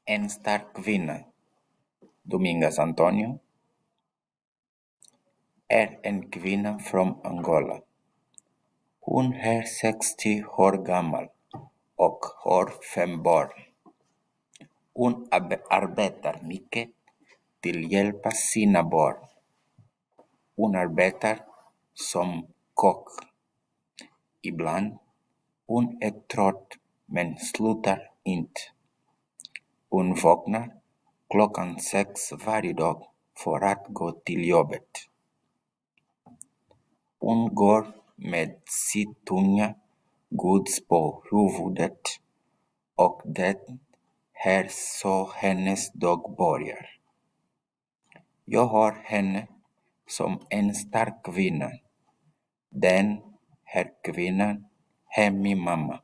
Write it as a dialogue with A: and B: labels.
A: En stark kvinna, Domingas Antonio, är en kvinna från Angola. Hon är 60 år gammal och har 5 barn. Hon arbetar mycket till att hjälpa sina barn. Hon arbetar som kock. Ibland hon är trött men slutar inte. Hon vaknar klockan 6 varje dag för att gå till jobbet. Hon går med sitt tunga gods på huvudet och det är så hennes dag börjar. Jag har henne som en stark kvinna. Den här kvinnan är min mamma.